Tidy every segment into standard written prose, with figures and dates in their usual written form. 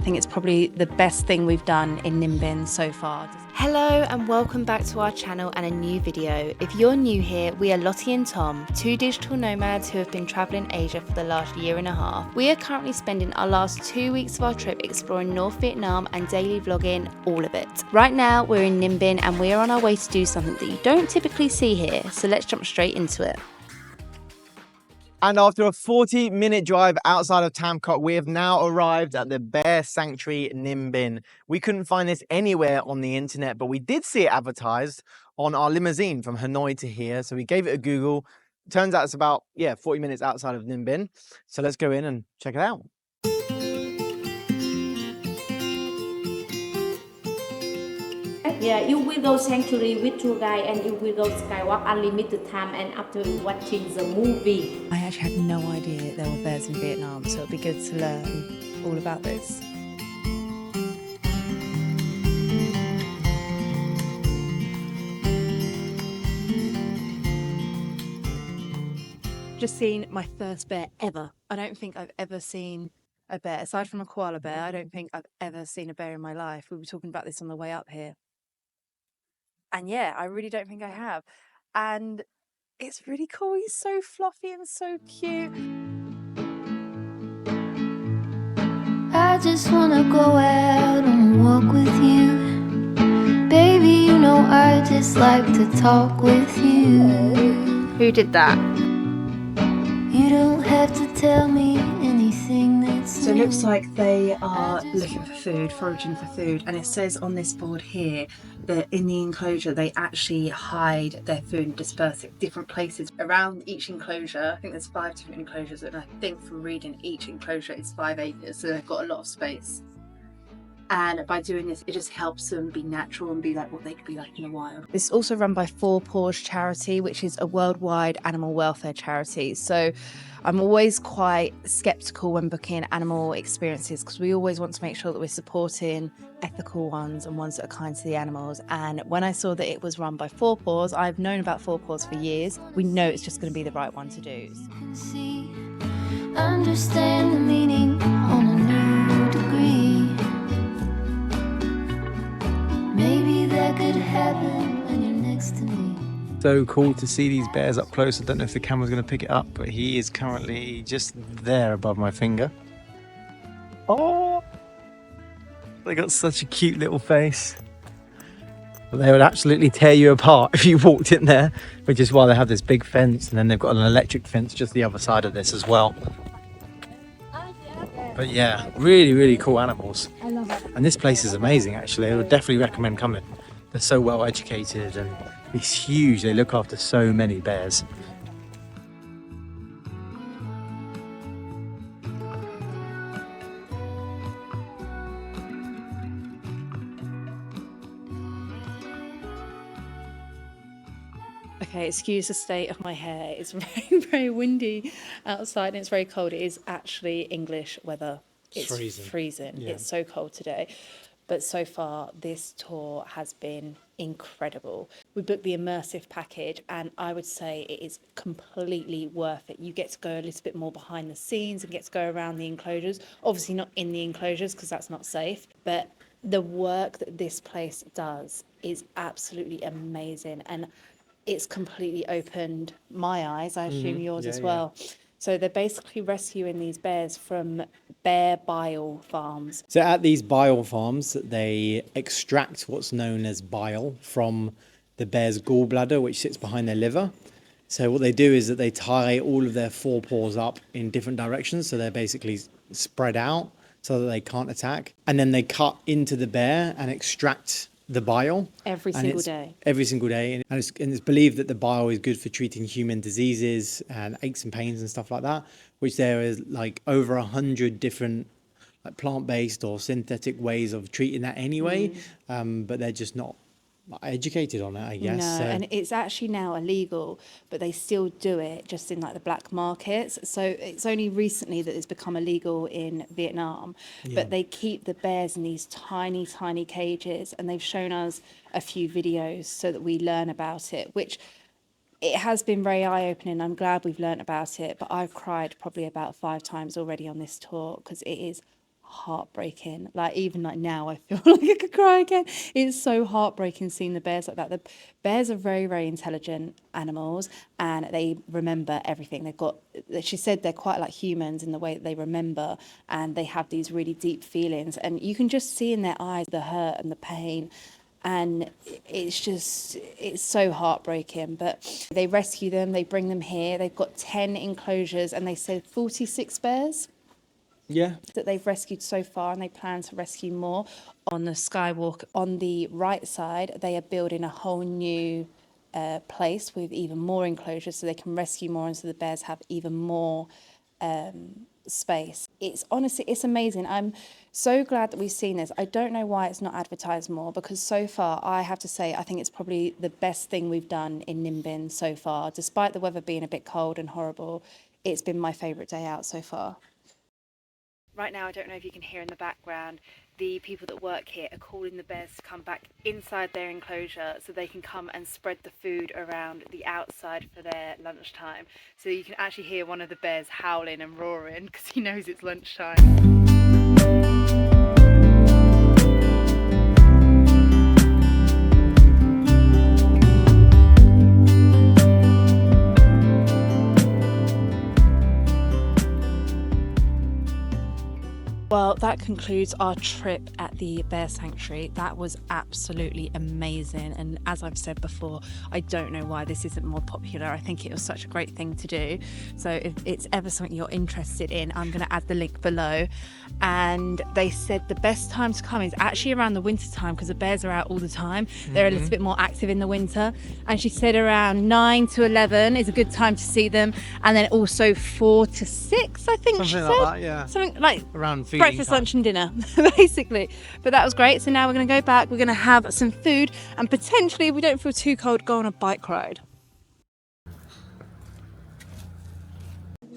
I think it's probably the best thing we've done in Ninh Binh so far. Hello and welcome back to our channel and a new video. If you're new here, we are Lottie and Tom, two digital nomads who have been travelling Asia for the last year and a half. We are currently spending our last 2 weeks of our trip exploring North Vietnam and daily vlogging all of it. Right now we're in Ninh Binh and we are on our way to do something that you don't typically see here, so let's jump straight into it. And after a 40-minute drive outside of Tam Coc, we have now arrived at the Bear Sanctuary Ninh Binh. We couldn't find this anywhere on the internet, but we did see it advertised on our limousine from Hanoi to here. So we gave it a Google. Turns out it's about, 40 minutes outside of Ninh Binh. So let's go in and check it out. Yeah, you will go sanctuary with tour guide and you will go skywalk unlimited time and after watching the movie. I actually had no idea there were bears in Vietnam, so it'd be good to learn all about this. Just seen my first bear ever. I don't think I've ever seen a bear. Aside from a koala bear, I don't think I've ever seen a bear in my life. We were talking about this on the way up here. And yeah, I really don't think I have. And it's really cool. He's so fluffy and so cute. I just wanna go out on a walk with you. Baby, you know I just like to talk with you. Who did that? You don't have to tell me anything that's So it looks like they are looking for food, foraging for food, and it says on this board here that in the enclosure they actually hide their food and disperse it different places around each enclosure. I think there's 5 different enclosures, and I think from reading each enclosure is 5 acres, so they've got a lot of space. And by doing this, it just helps them be natural and be like what they could be like in the wild. It's also run by Four Paws Charity, which is a worldwide animal welfare charity. So I'm always quite skeptical when booking animal experiences because we always want to make sure that we're supporting ethical ones and ones that are kind to the animals. And when I saw that it was run by Four Paws, I've known about Four Paws for years. We know it's just going to be the right one to do. see, understand the meaning on a new degree. Maybe that could happen when you're next to me. So cool to see these bears up close. I don't know if the camera's going to pick it up, but he is currently just there above my finger. Oh, they got such a cute little face. But they would absolutely tear you apart if you walked in there, which is why they have this big fence, and then they've got an electric fence just the other side of this as well. But yeah, really, really cool animals. I love it. And this place is amazing, actually. I would definitely recommend coming. They're so well educated and it's huge. They look after so many bears. Okay, excuse the state of my hair. It's very, very windy outside and it's very cold. It is actually English weather. It's freezing. Yeah. It's so cold today. But so far, this tour has been incredible. We booked the immersive package and I would say it is completely worth it. You get to go a little bit more behind the scenes and get to go around the enclosures. Obviously not in the enclosures because that's not safe, but the work that this place does is absolutely amazing. And it's completely opened my eyes, I assume yours as well. So they're basically rescuing these bears from bear bile farms. So at these bile farms, they extract what's known as bile from the bear's gallbladder, which sits behind their liver. So what they do is that they tie all of their forepaws up in different directions. So they're basically spread out so that they can't attack. And then they cut into the bear and extract the bile. Every single day. Every single day. And it's believed that the bile is good for treating human diseases and aches and pains and stuff like that, which there is like over 100 different like plant-based or synthetic ways of treating that anyway. But they're just not educated on it, I guess. No, and it's actually now illegal, but they still do it just in like the black markets. So it's only recently that it's become illegal in Vietnam, but they keep the bears in these tiny, tiny cages, and they've shown us a few videos so that we learn about it, which it has been very eye-opening. I'm glad we've learnt about it, but I've cried probably about 5 times already on this tour because it is heartbreaking. Like even like now I feel like I could cry again. It's so heartbreaking seeing the bears like that. The bears are very, very intelligent animals and they remember everything. She said they're quite like humans in the way that they remember, and they have these really deep feelings, and you can just see in their eyes the hurt and the pain. And it's so heartbreaking. But they rescue them, they bring them here. They've got 10 enclosures, and they said 46 bears. Yeah. That they've rescued so far, and they plan to rescue more. On the skywalk on the right side, they are building a whole new place with even more enclosures so they can rescue more, and so the bears have even more space. It's honestly, it's amazing. I'm so glad that we've seen this. I don't know why it's not advertised more, because so far I have to say I think it's probably the best thing we've done in Ninh Binh so far. Despite the weather being a bit cold and horrible, it's been my favourite day out so far. Right now, I don't know if you can hear in the background, the people that work here are calling the bears to come back inside their enclosure so they can come and spread the food around the outside for their lunchtime. So you can actually hear one of the bears howling and roaring because he knows it's lunchtime. Well, that concludes our trip at the Bear Sanctuary. That was absolutely amazing. And as I've said before, I don't know why this isn't more popular. I think it was such a great thing to do. So if it's ever something you're interested in, I'm going to add the link below. And they said the best time to come is actually around the winter time, because the bears are out all the time. They're a little bit more active in the winter. And she said around 9 to 11 is a good time to see them. And then also 4 to 6, I think she said. Something like that, yeah. Something like Around feeding breakfast, time. lunch and dinner, basically. But that was great. So now we're going to go back, we're going to have some food, and potentially, if we don't feel too cold, go on a bike ride.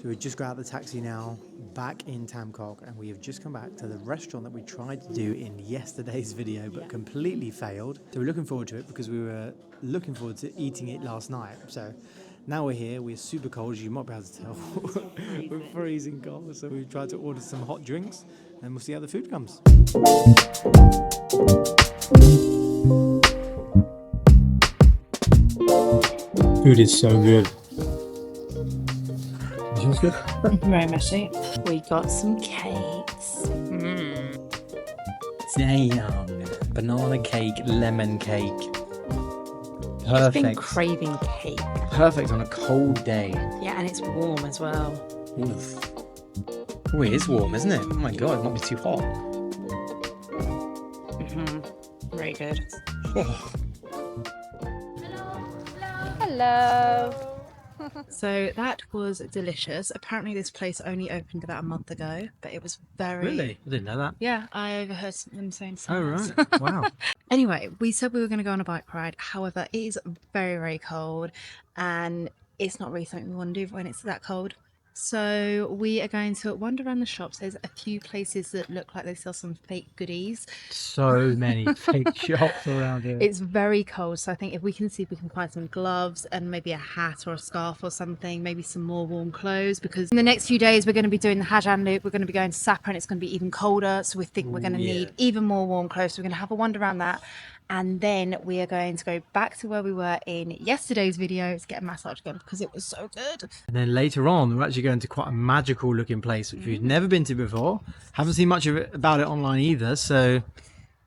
So we just got out of the taxi now, back in Tam Coc, and we have just come back to the restaurant that we tried to do in yesterday's video but completely failed. So we're looking forward to it because we were looking forward to eating it last night. So now we're here, we're super cold, as you might be able to tell. We're freezing cold, so we've tried to order some hot drinks and we'll see how the food comes. Food is so good. This good? Very messy. We got some cakes. Damn. Banana cake, lemon cake. I've been Perfect. craving cake. Perfect on a cold day. Yeah, and it's warm as well. Oof. Oh, it is warm, isn't it? Oh my god, it might be too hot. Very good. Oh. Hello. So that was delicious. Apparently this place only opened about a month ago, but it was very... Really? I didn't know that. Yeah, I overheard them saying so. Oh, right. Wow. Anyway, we said we were going to go on a bike ride. However, it is very, very cold, and it's not really something we want to do when it's that cold. So we are going to wander around the shops. There's a few places that look like they sell some fake goodies. So many fake shops around here. It's very cold, so I think if we can see if we can find some gloves and maybe a hat or a scarf or something, maybe some more warm clothes, because in the next few days we're going to be doing the Hoi An loop. We're going to be going to Sapa, and it's going to be even colder, so we think we're going to need even more warm clothes. So we're going to have a wander around that, and then we are going to go back to where we were in yesterday's video to get a massage again because it was so good. And then later on, we're actually going to quite a magical looking place, which we've never been to before. Haven't seen much of it about it online either, so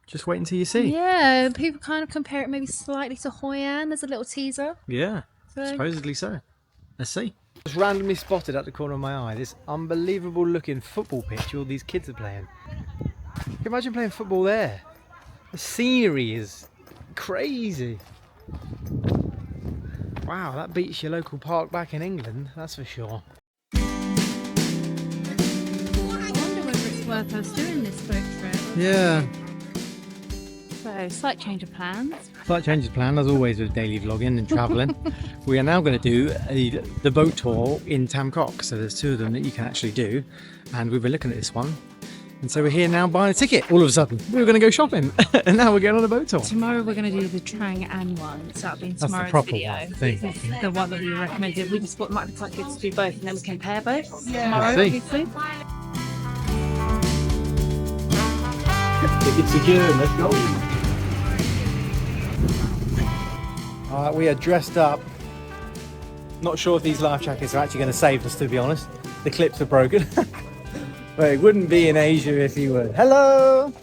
just wait until you see. Yeah, people kind of compare it maybe slightly to Hoi An. There's a little teaser. Yeah, supposedly so. Let's see. Just randomly spotted at the corner of my eye this unbelievable looking football pitch all these kids are playing. Can you imagine playing football there? The scenery is crazy. Wow, that beats your local park back in England, that's for sure. I wonder whether it's worth us doing this boat trip. Yeah. So, slight change of plans. Slight change of plan, as always with daily vlogging and travelling. We are now going to do the boat tour in Tam Coc. So there's two of them that you can actually do. And we've been looking at this one. And so we're here now buying a ticket. All of a sudden, we were going to go shopping. And now we're going on a boat tour. Tomorrow we're going to do the Trang An one. So that'll be in That's the tomorrow's proper video. one, I think. This is the one that we recommended. We just thought it might be quite good to do both, and then we compare both tomorrow, Let's see. obviously. Ticket secure, let's go. Alright, we are dressed up. Not sure if these life jackets are actually going to save us, to be honest. The clips are broken. But it wouldn't be in Asia if you would. Hello!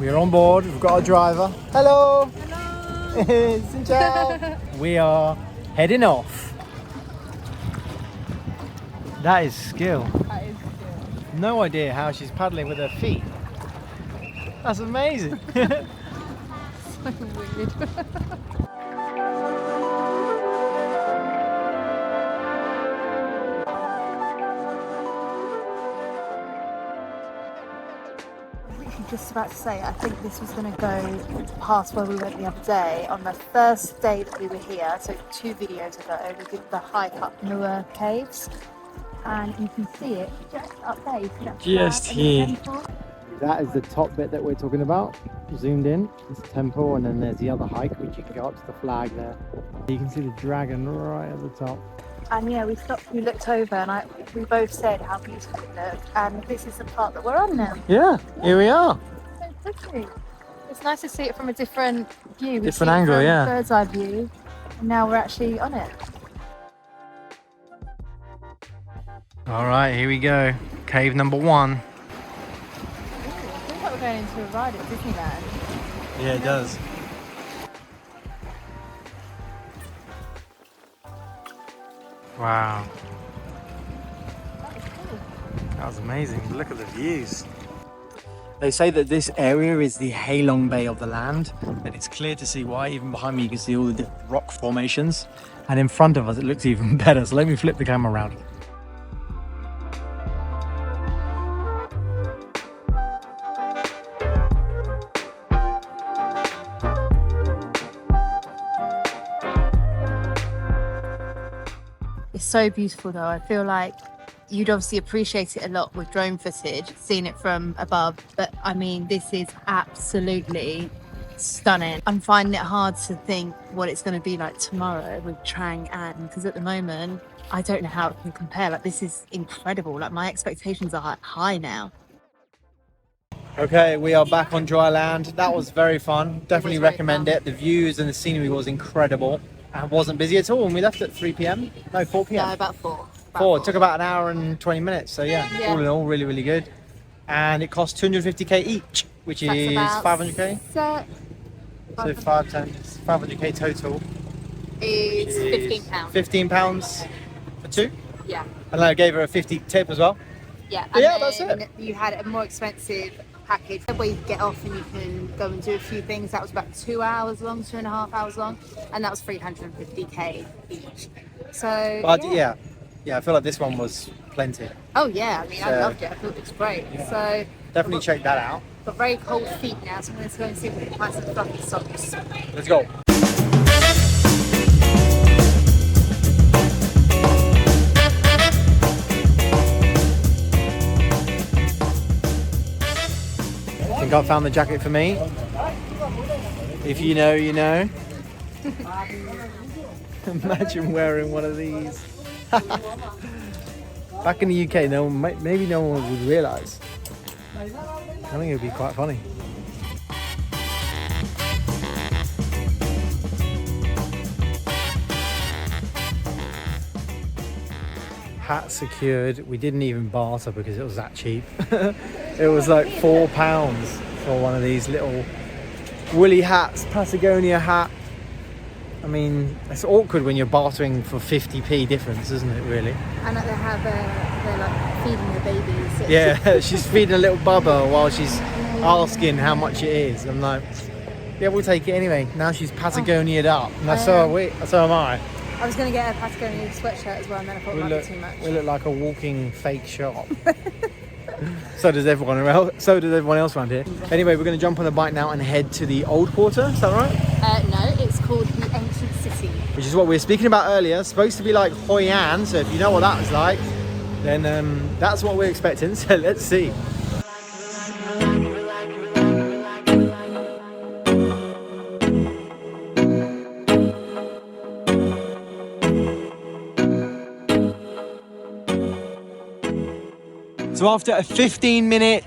We are on board, we've got a driver. Hello! Hello! Xin chào! We are heading off. That is skill. That is good. No idea how she's paddling with her feet. That's amazing. So weird. Just about to say, I think this was going to go past where we went the other day. On the first day that we were here, so 2 videos ago, we did the hike up Nua Caves, and you can see it just up there. You see that Just flag and the here. temple? That is the top bit that we're talking about. Zoomed in, it's the temple, and then there's the other hike, which you can go up to the flag there. You can see the dragon right at the top. And yeah, we stopped, we looked over, and we both said how beautiful it looked. And this is the part that we're on now. Yeah, here we are. So pretty. It's nice to see it from a different view. We Different see it angle, from yeah. Bird's eye view, and now we're actually on it. All right, here we go. Cave number 1. Ooh, I feel like we're going into a ride at Disneyland. Yeah, it does. Wow, That was cool. that was amazing. Look at the views. They say that this area is the Halong Bay of the land, and it's clear to see why. Even behind me you can see all the different rock formations, and in front of us it looks even better. So let me flip the camera around. It's so beautiful though. I feel like you'd obviously appreciate it a lot with drone footage, seeing it from above. But I mean, this is absolutely stunning. I'm finding it hard to think what it's going to be like tomorrow with Trang An, because at the moment, I don't know how it can compare. Like, this is incredible. Like, my expectations are high now. Okay, we are back on dry land. That was very fun. Definitely very recommend fun. it. The views and the scenery was incredible. And wasn't busy at all. And we left at 3 p.m. No, 4 p.m. No, about 4. Four. It took about an hour and 20 minutes. So yeah, Yeah. all in all, really, really good. And it cost 250k each, which That's is about 500k. So 5 times 500k total. It's is £15. £15 for 2. Yeah. And I gave her a 50 tip as well. Yeah, But yeah, that's it. You had a more expensive package where you get off and you can go and do a few things. That was about 2 hours long, 2.5 hours long, and that was 350k each. So But yeah, I feel like this one was plenty. Oh yeah, I mean, I So- loved it. I thought it was great. So Definitely check that out. got very cold feet now, so I'm going to go and see if we can find some fluffy socks. Let's go. I think I found the jacket for me. If you know, you know. Imagine wearing one of these. Back in the UK, maybe no one would realise. I think it would be quite funny. Hat secured. We didn't even barter because it was that cheap. It was like £4 for one of these little woolly hats, Patagonia hat. I mean, it's awkward when you're bartering for 50p difference, isn't it, really? And they have, they're like feeding the babies. Yeah, she's feeding a little bubba while she's asking how much it is. I'm like, yeah, we'll take it anyway. Now she's Patagonia'd up. And so am I. I was going to get a Patagonia sweatshirt as well, and then I thought it might be too much. We look like a walking fake shop. So does everyone else. So does everyone else around here. Anyway, we're going to jump on the bike now and head to the old quarter. Is that right? No, it's called the Ancient City. Which is what we were speaking about earlier. It's supposed to be like Hoi An. So if you know what that was like, then that's what we're expecting. So let's see. So after a 15-minute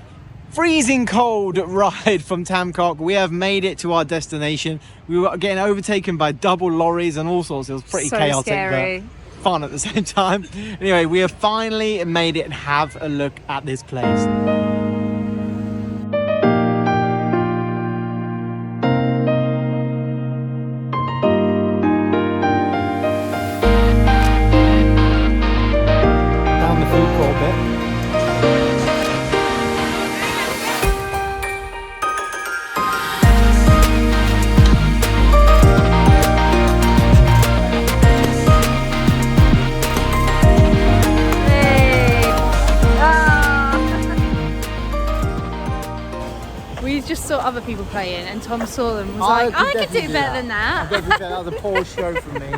freezing cold ride from Tam Coc, we have made it to our destination. We were getting overtaken by double lorries and all sorts. It was pretty chaotic, scary. but fun at the same time. Anyway, we have finally made it and have a look at this place. Down the food court bit. We just saw other people playing, and Tom saw them and was like, I could do better than that. That was a poor show from me.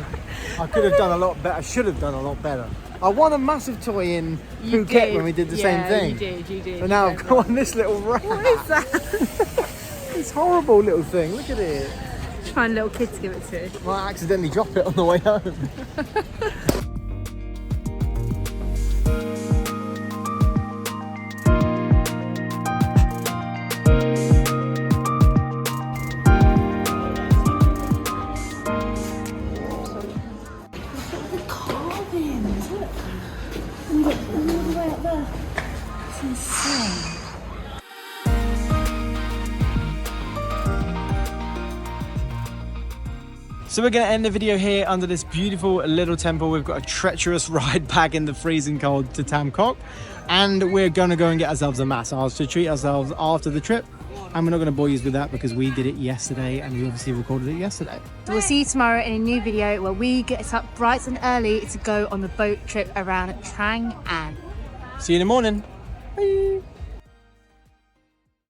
I could have done a lot better. I should have done a lot better. I won a massive toy in You Phuket did. when we did the Yeah, same thing. You did. But now I've got on this little rat. What is that? This horrible little thing. Look at it. Find a little kid to give it to. I might accidentally drop it on the way home. So we're going to end the video here under this beautiful little temple. We've got a treacherous ride back in the freezing cold to Tam Coc, and we're going to go and get ourselves a massage to treat ourselves after the trip. And we're not going to bore you with that because we did it yesterday and we obviously recorded it yesterday. So we'll see you tomorrow in a new video where we get up bright and early to go on the boat trip around Trang An. See you in the morning. Bye.